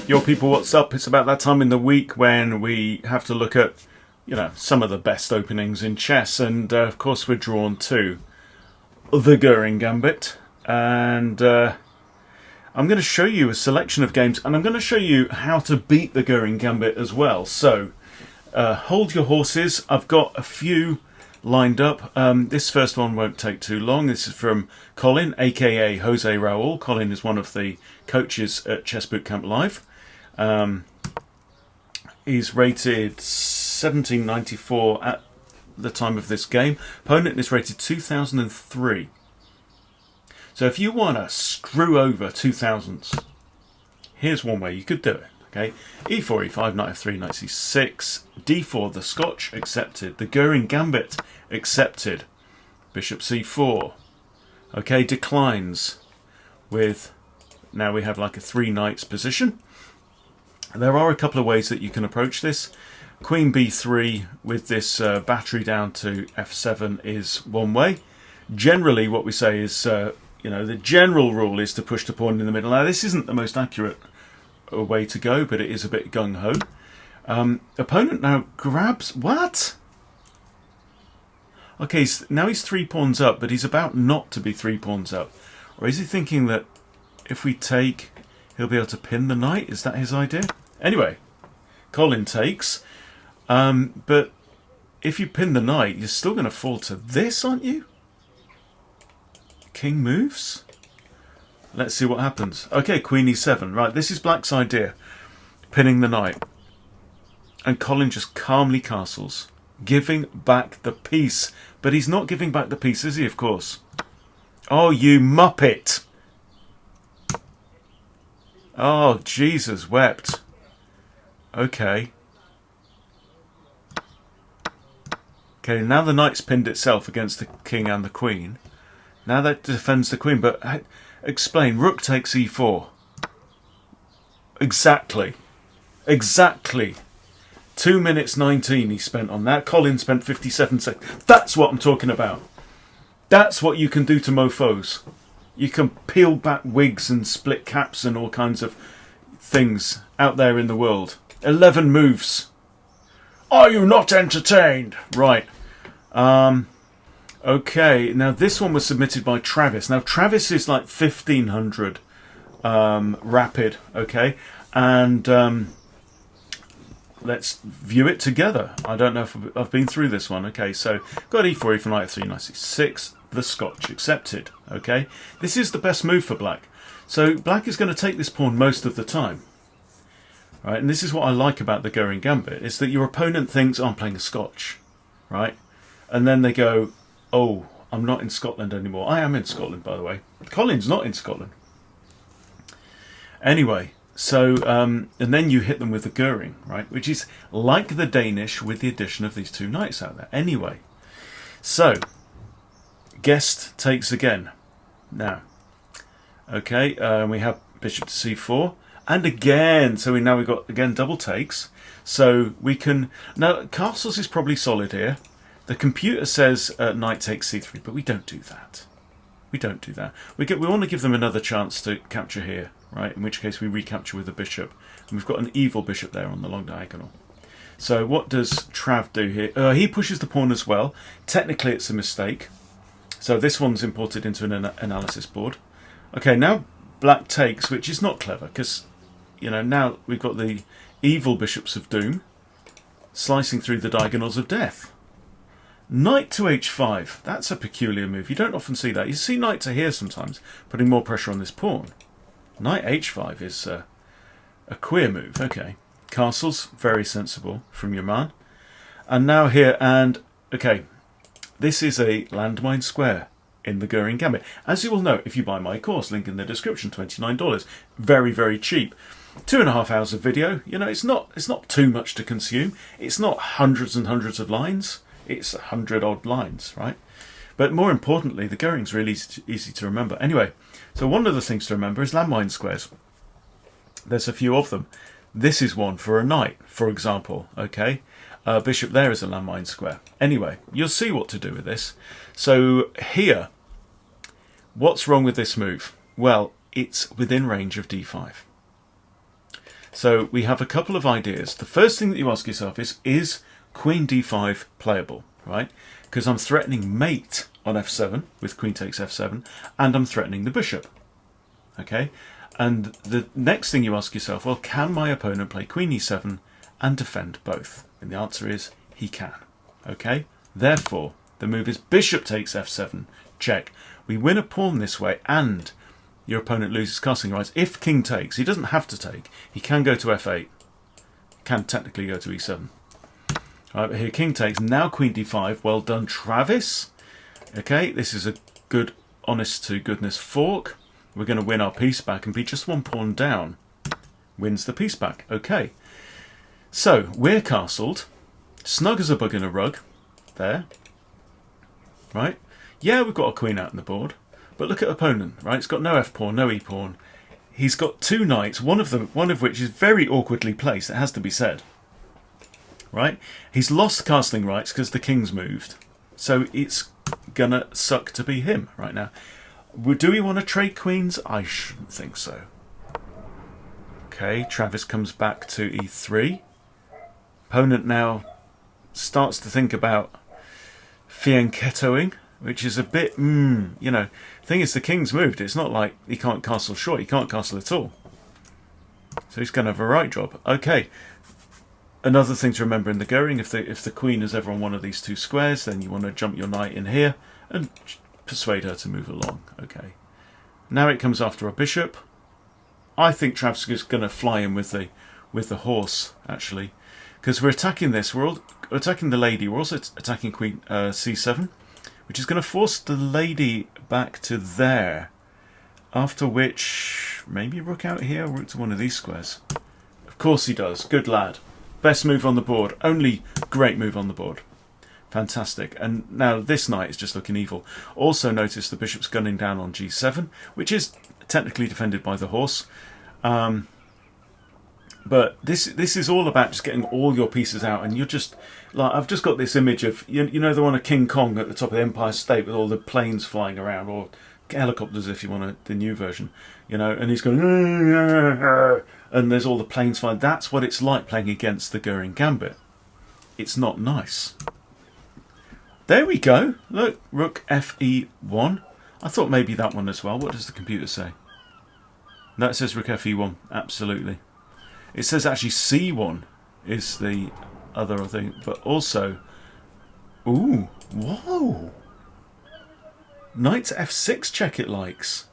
Your people, what's up? It's about that time in the week when we have to look at, some of the best openings in chess. And, of course, we're drawn to the Göring Gambit. And I'm going to show you a selection of games. And I'm going to show you how to beat the Göring Gambit as well. So, hold your horses. I've got a few lined up. This first one won't take too long. This is from Colin, aka Jose Raul. Colin is one of the coaches at Chess Bootcamp Live. He's rated 1794 at the time of this game. Opponent is rated 2003. So if you want to screw over 2000s, here's one way you could do it. Okay, e4, e5, knight f3, knight c6, d4, the Scotch, accepted. The Göring Gambit, accepted. Bishop c4. Okay, declines with, now we have like a 3 knights position. There are a couple of ways that you can approach this. Queen b3 with this battery down to f7 is one way. Generally what we say is, the general rule is to push the pawn in the middle. Now this isn't the most accurate way to go, but it is a bit gung-ho. Opponent now grabs... What? Okay, now he's 3 pawns up, but he's about not to be 3 pawns up. Or is he thinking that if we take, he'll be able to pin the knight? Is that his idea? Anyway, Colin takes. But if you pin the knight, you're still going to fall to this, aren't you? King moves. Let's see what happens. Okay, Queen e7. Right, this is Black's idea. Pinning the knight. And Colin just calmly castles. Giving back the piece. But he's not giving back the piece, is he, of course? Oh, you muppet! Oh, Jesus wept. Okay. Okay, now the knight's pinned itself against the king and the queen. Now that defends the queen, but... Explain. Rook takes e4. Exactly. 2 minutes 19 he spent on that. Colin spent 57 seconds. That's what I'm talking about. That's what you can do to mofos. You can peel back wigs and split caps and all kinds of things out there in the world. 11 moves. Are you not entertained? Right. Okay, now this one was submitted by Travis. Now Travis is like 1500 rapid, okay? And let's view it together. I don't know if I've been through this one. Okay, so got e4, e4, knight f3, knight c6, the Scotch, accepted, okay? This is the best move for Black. So Black is going to take this pawn most of the time. Right, and this is what I like about the Göring Gambit, is that your opponent thinks, oh, I'm playing a Scotch, right? And then they go, oh, I'm not in Scotland anymore. I am in Scotland, by the way. Colin's not in Scotland. Anyway, so, and then you hit them with the Göring, right? Which is like the Danish with the addition of these 2 knights out there. Anyway, so, guest takes again. Now, okay, we have bishop to c4. And again, so we've got, again, double takes. So we can, now castles is probably solid here. The computer says knight takes c3, but we don't do that. We don't do that. We want to give them another chance to capture here, right? In which case we recapture with a bishop. And we've got an evil bishop there on the long diagonal. So what does Trav do here? He pushes the pawn as well. Technically it's a mistake. So this one's imported into an analysis board. Okay, now Black takes, which is not clever, because, now we've got the evil bishops of doom slicing through the diagonals of death. Knight to h5. That's a peculiar move. You don't often see that. You see knight to here sometimes, putting more pressure on this pawn. Knight h5 is a queer move. Okay. Castles, very sensible from your man. And now here, and, okay, this is a landmine square in the Göring Gambit. As you will know if you buy my course, link in the description, $29. Very, very cheap. 2.5 hours of video. It's not too much to consume. It's not hundreds and hundreds of lines. It's 100 odd lines, right? But more importantly, the Göring's really easy to remember. Anyway, so one of the things to remember is landmine squares. There's a few of them. This is one for a knight, for example, okay? Bishop there is a landmine square. Anyway, you'll see what to do with this. So here, what's wrong with this move? Well, it's within range of d5. So we have a couple of ideas. The first thing that you ask yourself is queen d5 playable, right? Because I'm threatening mate on f7 with queen takes f7, and I'm threatening the bishop. Okay? And the next thing you ask yourself, well, can my opponent play queen e7 and defend both? And the answer is he can. Okay? Therefore, the move is bishop takes f7, check. We win a pawn this way, and your opponent loses castling rights. If king takes, he doesn't have to take. He can go to f8. He can technically go to e7. All right, but here king takes. Now queen d5. Well done, Travis. Okay, this is a good, honest to goodness fork. We're going to win our piece back and be just one pawn down. Wins the piece back. Okay. So, we're castled. Snug as a bug in a rug. There. Right? Yeah, we've got a queen out on the board. But look at opponent, right? It's got no f-pawn, no e-pawn. He's got two knights, one of which is very awkwardly placed, it has to be said. Right? He's lost castling rights because the king's moved. So it's gonna suck to be him right now. Do we want to trade queens? I shouldn't think so. Okay, Travis comes back to e3. Opponent now starts to think about fianchettoing, which is a bit, you know. Thing is, the king's moved. It's not like he can't castle short. He can't castle at all. So he's going to have a right job. Okay. Another thing to remember in the Göring, if the queen is ever on one of these two squares, then you want to jump your knight in here and persuade her to move along. Okay. Now it comes after a bishop. I think Travis is going to fly in with the horse, actually, because we're attacking this. We're attacking the lady. We're also attacking queen c7, which is going to force the lady back to there. After which, maybe rook out here, rook to one of these squares. Of course he does. Good lad. Best move on the board. Only great move on the board. Fantastic. And now this knight is just looking evil. Also notice the bishop's gunning down on g7, which is technically defended by the horse. But this is all about just getting all your pieces out, and you're just like, I've just got this image of you know the one of King Kong at the top of the Empire State with all the planes flying around, or helicopters if you want the new version, you know, and he's going and there's all the planes flying. That's what it's like playing against the Göring Gambit. It's not nice. There we go. Look, rook fe1. I thought maybe that one as well. What does the computer say? No, it says rook fe1. Absolutely. It says actually c1 is the other thing, but also, ooh, whoa, knight to f6 check it likes.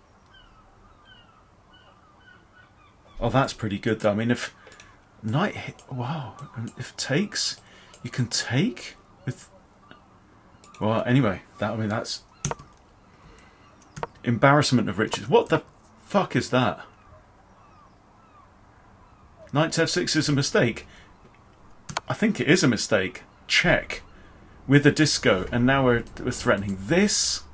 Oh, that's pretty good though. I mean, if knight hit, wow, if takes, you can take with, well, anyway, that's embarrassment of riches. What the fuck is that? Knight to f6 is a mistake. I think it is a mistake. Check. With a disco. And now we're threatening this.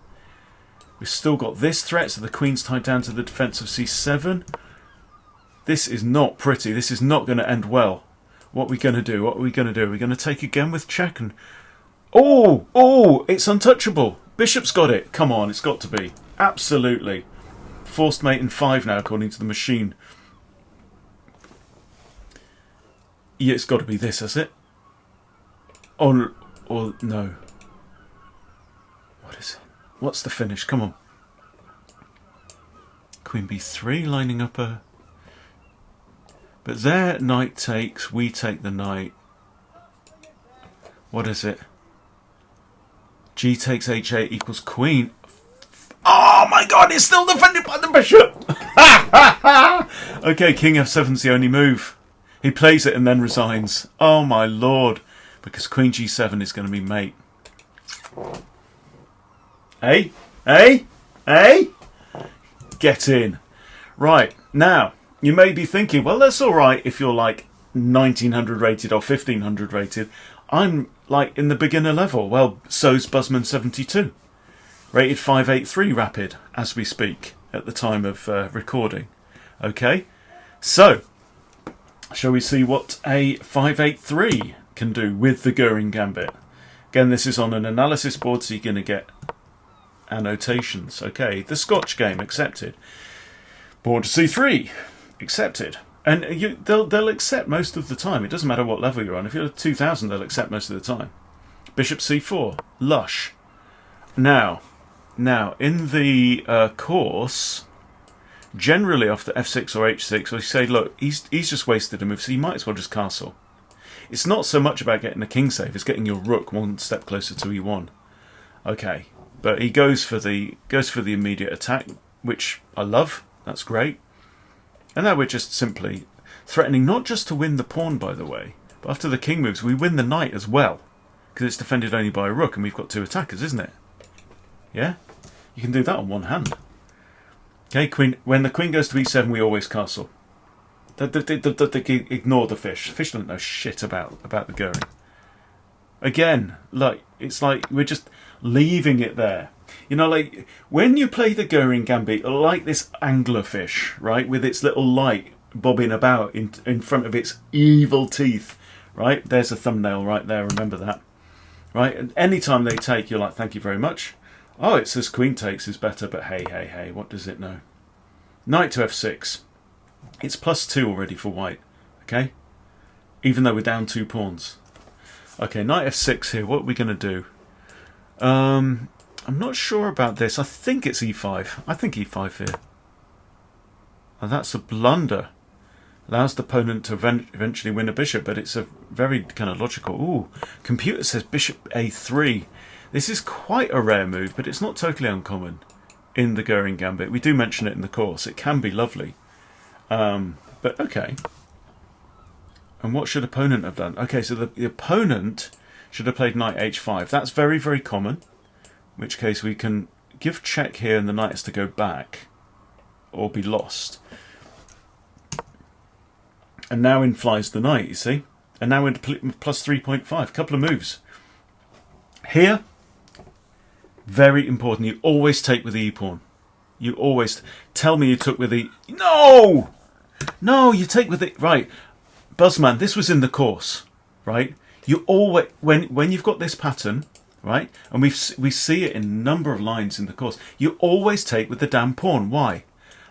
We've still got this threat, so the queen's tied down to the defence of c7. This is not pretty. This is not going to end well. What are we going to do? What are we going to do? Are we going to take again with check? And oh, it's untouchable. Bishop's got it. Come on, it's got to be. Absolutely. Forced mate in 5 now, according to the machine. Yeah, it's got to be this, has it? Or no. What is it? What's the finish? Come on. Queen b3 lining up a... But there, knight takes, we take the knight. What is it? G takes h8 equals queen. Oh my god, it's still defended by the bishop! Okay, king f7's the only move. He plays it and then resigns. Oh my lord. Because queen g7 is going to be mate. Hey? Get in. Right, now, you may be thinking, well, that's alright if you're like 1900 rated or 1500 rated. I'm like in the beginner level. Well, so's Buzzman72. Rated 583 rapid, as we speak, at the time of recording. Okay? So, shall we see what a 583 can do with the Göring Gambit? Again, this is on an analysis board, so you're going to get annotations. Okay, the Scotch game, accepted. Pawn to c3, accepted. And they'll accept most of the time. It doesn't matter what level you're on. If you're at 2000, they'll accept most of the time. Bishop c4, lush. Now, in the course, generally after f6 or h6, we say, look, he's just wasted a move, so you might as well just castle. It's not so much about getting a king save; it's getting your rook one step closer to e1. Okay, but he goes for the immediate attack, which I love. That's great. And now we're just simply threatening not just to win the pawn, by the way, but after the king moves, we win the knight as well, because it's defended only by a rook, and we've got 2 attackers, isn't it? Yeah, you can do that on one hand. Okay, queen. When the queen goes to e7, we always castle. Ignore the fish. Fish don't know shit about the Göring. Again, it's like we're just leaving it there. You know, like when you play the Göring gambit, like this anglerfish, right, with its little light bobbing about in front of its evil teeth, right? There's a thumbnail right there. Remember that, right? And anytime they take, you're like, thank you very much. Oh, it says queen takes is better, but hey, what does it know? Knight to f6. It's +2 already for white, okay? Even though we're down 2 pawns. Okay, knight f6 here. What are we going to do? I'm not sure about this. I think it's e5. I think e5 here. And that's a blunder. Allows the opponent to eventually win a bishop, but it's a very kind of logical. Ooh, computer says bishop a3. This is quite a rare move, but it's not totally uncommon in the Göring gambit. We do mention it in the course. It can be lovely. But okay. And what should opponent have done? Okay, so the opponent should have played knight h5. That's very, very common. In which case we can give check here and the knight has to go back or be lost. And now in flies the knight, you see? And now into plus 3.5. Couple of moves. Here, very important. You always take with the e-pawn. You always tell me you took with the... No! No, you take with it. Right. Buzzman, this was in the course, right? You always... When you've got this pattern, right? And we see it in a number of lines in the course. You always take with the damn pawn. Why?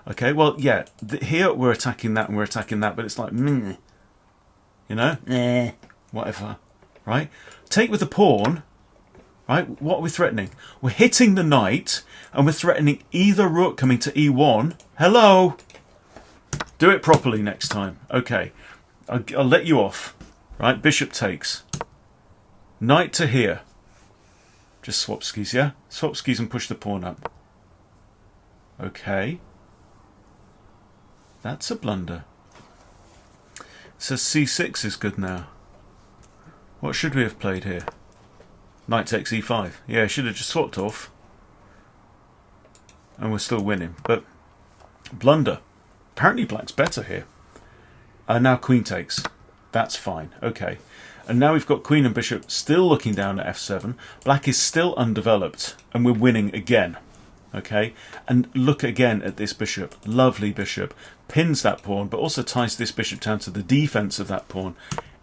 Okay, well, yeah. Here we're attacking that and we're attacking that, but it's like... you know? Whatever. Right? Take with the pawn... Right, what are we threatening? We're hitting the knight, and we're threatening either rook coming to e1. Hello! Do it properly next time. Okay, I'll let you off. Right, bishop takes. Knight to here. Just swap skis, yeah? Swap skis and push the pawn up. Okay. That's a blunder. So c6 is good now. What should we have played here? Knight takes e5. Yeah, should have just swapped off. And we're still winning. But blunder. Apparently black's better here. Now queen takes. That's fine. Okay. And now we've got queen and bishop still looking down at f7. Black is still undeveloped. And we're winning again. Okay. And look again at this bishop. Lovely bishop. Pins that pawn, but also ties this bishop down to the defense of that pawn.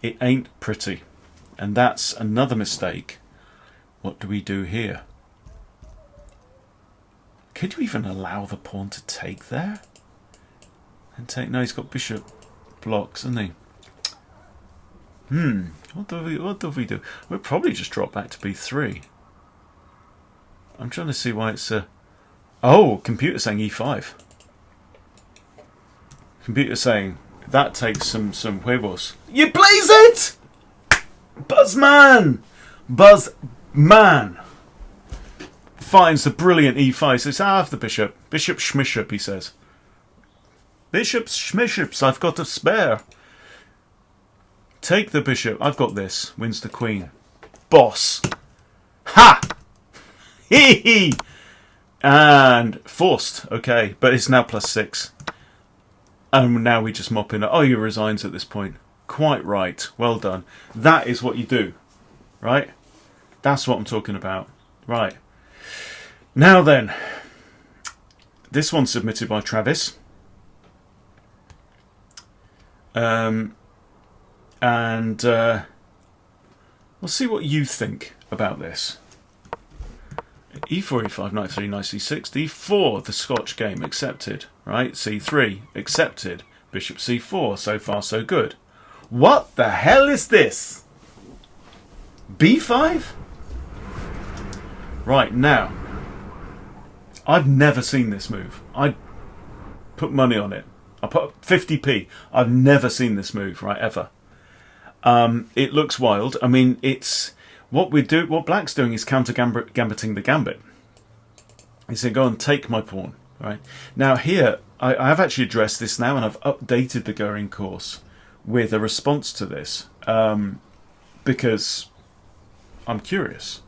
It ain't pretty. And that's another mistake. What do we do here? Could you even allow the pawn to take there? And take... No, he's got bishop blocks, hasn't he? What do we do? We'll probably just drop back to b3. I'm trying to see why it's a... Oh, computer saying e5. Computer saying that takes some huevos. You blaze it! Buzzman! Buzzman finds the brilliant e5. Says, I have the bishop. Bishop schmishop, he says. Bishop schmishops, I've got a spare. Take the bishop. I've got this. Wins the queen. Boss. Ha! Hee hee! And forced. Okay, but it's now +6. And now we just mop in. Oh, he resigns at this point. Quite right. Well done. That is what you do. Right? That's what I'm talking about. Right. Now then. This one's submitted by Travis. We'll see what you think about this. e4, e5, knight 3, knight c6, d4, the Scotch game, accepted. Right, c3, accepted. Bishop c4. So far, so good. What the hell is this? b5? Right, now, I've never seen this move. I put money on it. I put 50p. I've never seen this move, right, ever. It looks wild. I mean, it's what Black's doing is counter gambiting the gambit. He said, go and take my pawn, right? Now here, I have actually addressed this now, and I've updated the Göring course with a response to this, because I'm curious.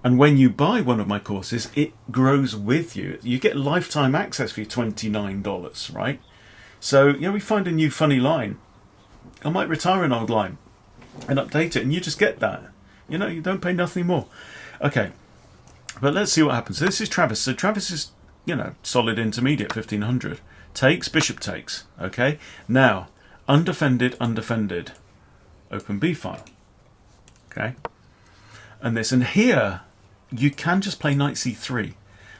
And when you buy one of my courses, it grows with you. You get lifetime access for your $29, right? So, we find a new funny line. I might retire an old line and update it, and you just get that. You don't pay nothing more. Okay, but let's see what happens. So this is Travis. So Travis is, solid intermediate, 1500. Takes, bishop takes. Okay, now, undefended, open b file. Okay, and here, you can just play knight c3.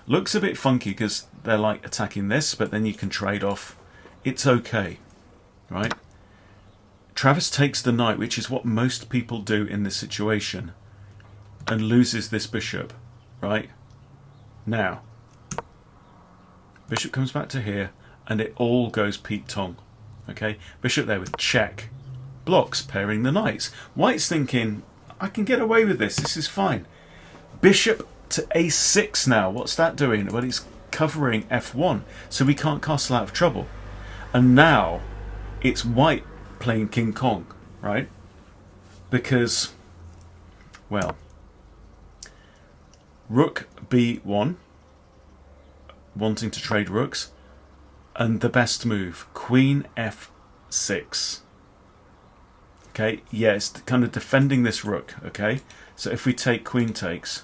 Looks a bit funky because they're like attacking this, but then you can trade off. It's okay, right? Travis takes the knight, which is what most people do in this situation, and loses this bishop, right? Now, bishop comes back to here, and it all goes Pete Tong. Okay, bishop there with check. Blocks, pairing the knights. White's thinking, I can get away with this, this is fine. Bishop to a6 now. What's that doing? Well, it's covering f1, so we can't castle out of trouble. And now it's white playing King Kong, right? Because, well, rook b1, wanting to trade rooks, and the best move, queen f6. Okay, yeah, it's kind of defending this rook, okay? So if we take queen takes,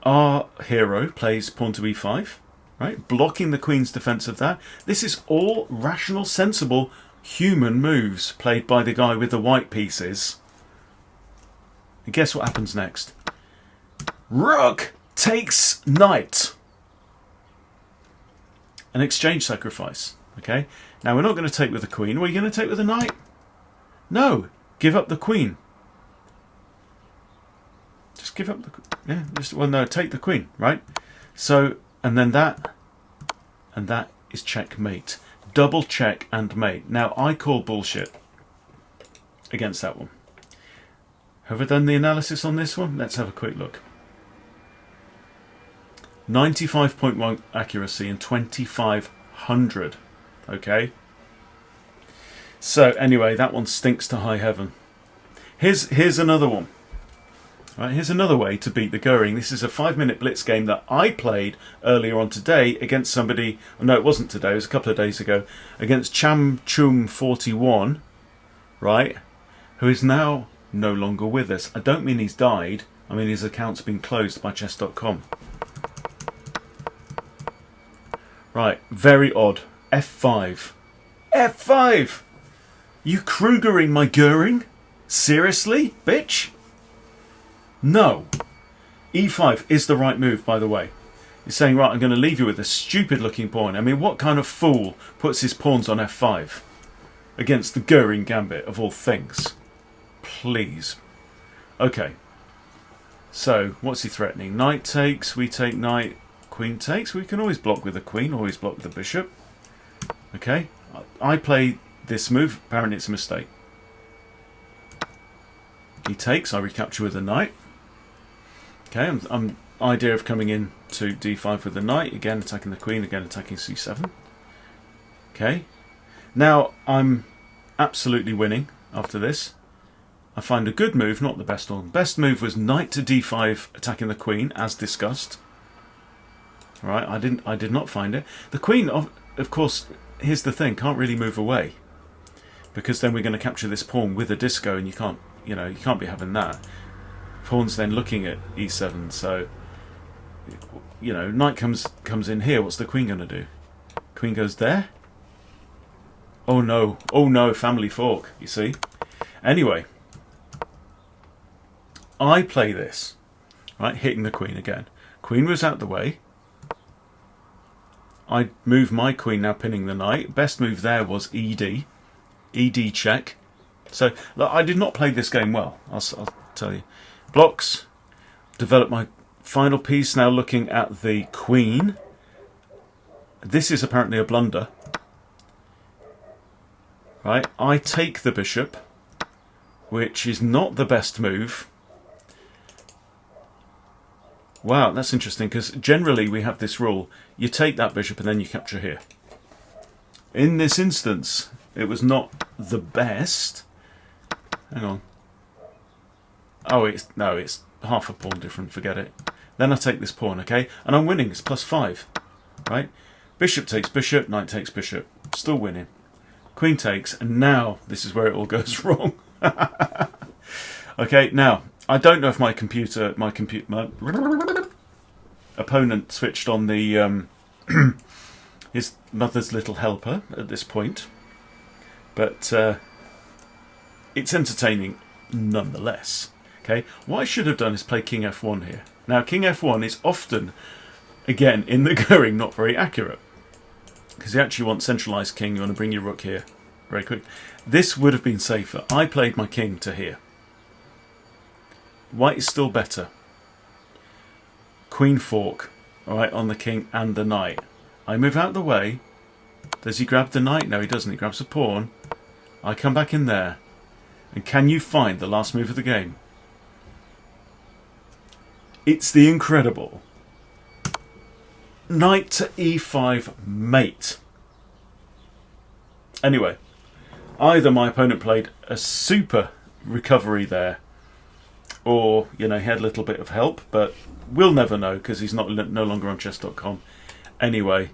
our hero plays pawn to e5, right? Blocking the queen's defense of that. This is all rational, sensible, human moves played by the guy with the white pieces. And guess what happens next? Rook takes knight. An exchange sacrifice, okay? Now we're not going to take with the queen. What are you going to take with the knight? No, give up the queen. Just give up the take the queen, right? So, and then that is checkmate. Double check and mate. Now I call bullshit against that one. Have I done the analysis on this one? Let's have a quick look. 95.1 accuracy and 2500. Okay. So anyway, that one stinks to high heaven. Here's another one. Right, here's another way to beat the Göring. This is a 5-minute blitz game that I played earlier on today against somebody. No, it wasn't today. It was a couple of days ago against Cham Chung 41, right? Who is now no longer with us. I don't mean he's died. I mean his account's been closed by chess.com. Right, very odd. F5. F5! You Krugering my Göring? Seriously, bitch? No. E5 is the right move, by the way. He's saying, right, I'm going to leave you with a stupid looking pawn. I mean, what kind of fool puts his pawns on F5 against the Göring gambit of all things? Please. Okay. So, what's he threatening? Knight takes, we take knight, queen takes. We can always block with the queen, always block with the bishop. Okay. I play this move. Apparently it's a mistake. He takes, I recapture with the knight. Okay, I'm idea of coming in to d5 with the knight, again attacking the queen, again attacking c7. Okay, now I'm absolutely winning after this. I find a good move, not the best one. Best move was knight to d5 attacking the queen, as discussed. Right, I did not find it. The queen, of course, here's the thing, can't really move away, because then we're going to capture this pawn with a disco, and you can't be having that. Pawn's then looking at e7, so knight comes in here. What's the queen going to do? Queen goes there. Oh no, family fork. You see. Anyway, I play this, right, hitting the queen again. Queen was out the way. I move my queen, now pinning the knight. Best move there was ED. ED check. So look, I did not play this game well, I'll tell you. Blocks. Develop my final piece, now looking at the queen. This is apparently a blunder. Right, I take the bishop, which is not the best move. Wow, that's interesting, because generally we have this rule. You take that bishop and then you capture here. In this instance, it was not the best. Hang on. Oh, it's half a pawn different, forget it. Then I take this pawn, okay? And I'm winning, it's +5, right? Bishop takes bishop, knight takes bishop. Still winning. Queen takes, and now this is where it all goes wrong. Okay, now, I don't know if my opponent switched on the his mother's little helper at this point, but it's entertaining nonetheless. Okay, what I should have done is play King F1 here. Now, King F1 is often, again, in the Göring, not very accurate, because you actually want centralised king. You want to bring your rook here very quick. This would have been safer. I played my king to here. White is still better. Queen fork, all right, on the king and the knight. I move out the way. Does he grab the knight? No, he doesn't. He grabs a pawn. I come back in there. And can you find the last move of the game? It's the incredible knight to e5 mate. Anyway, either my opponent played a super recovery there, or, you know, he had a little bit of help, but we'll never know because he's no longer on chess.com. Anyway,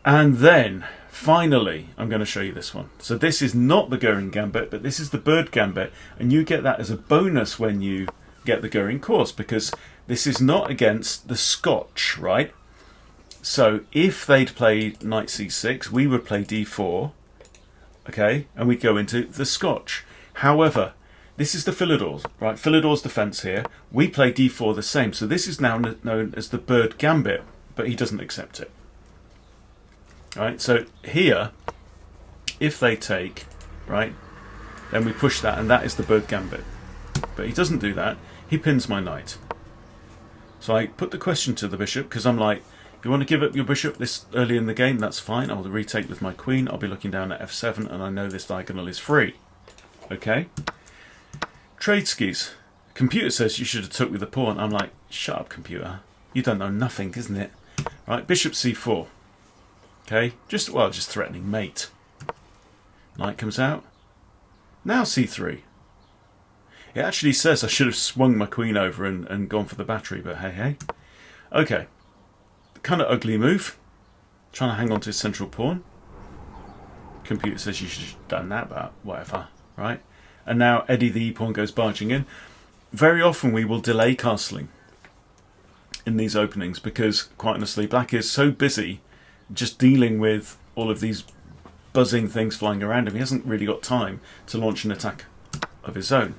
and then finally I'm going to show you this one. So this is not the Göring Gambit, but this is the Bird Gambit, and you get that as a bonus when you get the Göring course, because this is not against the Scotch, right? So if they'd played knight c6, we would play d4, okay, and we'd go into the Scotch. However, this is the Philidor's, right? Philidor's defence here. We play d4 the same, so this is now known as the Bird Gambit, but he doesn't accept it. Right, so here, if they take, right, then we push that, and that is the Bird Gambit. But he doesn't do that. He pins my knight. So I put the question to the bishop, because I'm like, you want to give up your bishop this early in the game? That's fine. I'll retake with my queen. I'll be looking down at f7, and I know this diagonal is free. Okay? Trade skis. Computer says you should have took with the pawn. I'm like, shut up, computer. You don't know nothing, isn't it? Right, bishop c4. Okay, just threatening mate. Knight comes out. Now c3. It actually says I should have swung my queen over and gone for the battery, but hey, hey. Okay. Kind of ugly move. Trying to hang on to his central pawn. Computer says you should have done that, but whatever, right? And now Eddie the e-pawn goes barging in. Very often we will delay castling in these openings because, quite honestly, black is so busy just dealing with all of these buzzing things flying around him. He hasn't really got time to launch an attack of his own.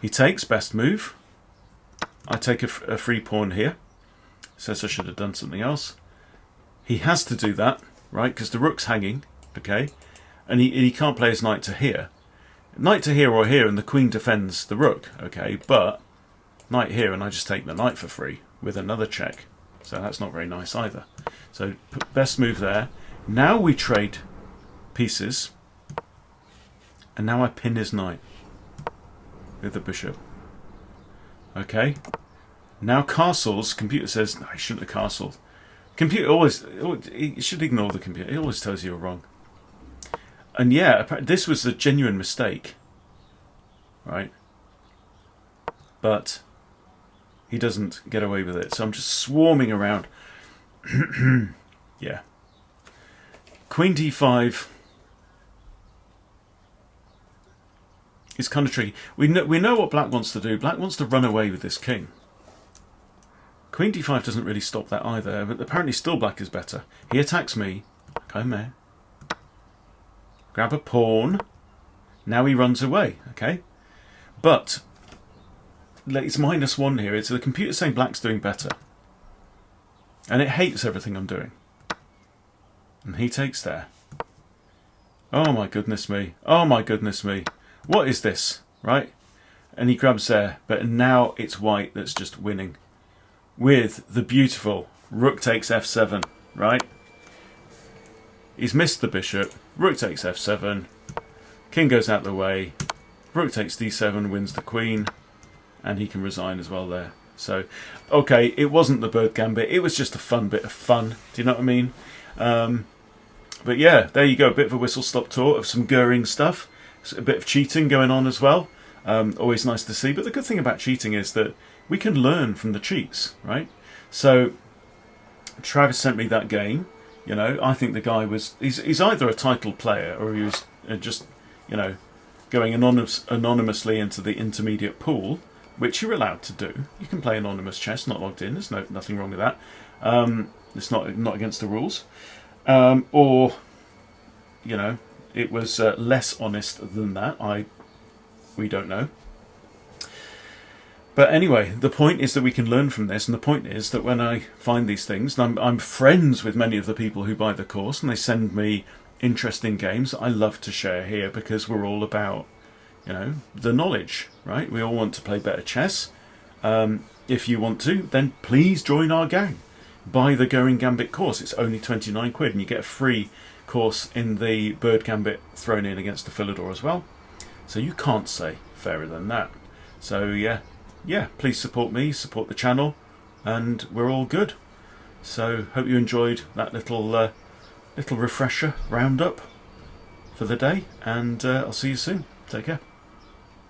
He takes, best move. I take a free pawn here. Says I should have done something else. He has to do that, right, because the rook's hanging, okay, and he can't play his knight to here. Knight to here or here, and the queen defends the rook, okay, but knight here, and I just take the knight for free with another check. So that's not very nice either. So best move there. Now we trade pieces, and now I pin his knight with the bishop. Okay. Now castles. Computer says no, I shouldn't have castled. Computer always, you should ignore the computer. It always tells you you're wrong. And yeah, this was a genuine mistake, right? But he doesn't get away with it. So I'm just swarming around. Yeah. Queen d5 is kind of tricky. We know what black wants to do. Black wants to run away with this king. Queen d5 doesn't really stop that either, but apparently still black is better. He attacks me. Come there. Grab a pawn. Now he runs away, okay? But it's -1 here. It's the computer saying black's doing better. And it hates everything I'm doing. And he takes there. Oh my goodness me. Oh my goodness me. What is this? Right? And he grabs there. But now it's white that's just winning. With the beautiful rook takes f7. Right? He's missed the bishop. Rook takes f7. King goes out the way. Rook takes d7, wins the queen. And he can resign as well there. So, okay, it wasn't the bird gambit. It was just a fun bit of fun. Do you know what I mean? But yeah, there you go. A bit of a whistle-stop tour of some Göring stuff. A bit of cheating going on as well. Always nice to see. But the good thing about cheating is that we can learn from the cheats, right? So, Travis sent me that game. You know, I think the guy was... He's either a titled player or he was just, you know, going anonymously into the intermediate pool, which you're allowed to do. You can play anonymous chess, not logged in. There's nothing wrong with that. It's not against the rules. Or, you know, it was less honest than that. We don't know. But anyway, the point is that we can learn from this, and the point is that when I find these things, and I'm friends with many of the people who buy the course, and they send me interesting games I love to share here, because we're all about, you know, the knowledge, right? We all want to play better chess. If you want to, then please join our gang. Buy the Göring Gambit course. It's only 29 quid, and you get a free course in the Bird Gambit thrown in against the Philidor as well. So you can't say fairer than that. So yeah, please support me, support the channel, and we're all good. So hope you enjoyed that little refresher roundup for the day, and I'll see you soon. Take care.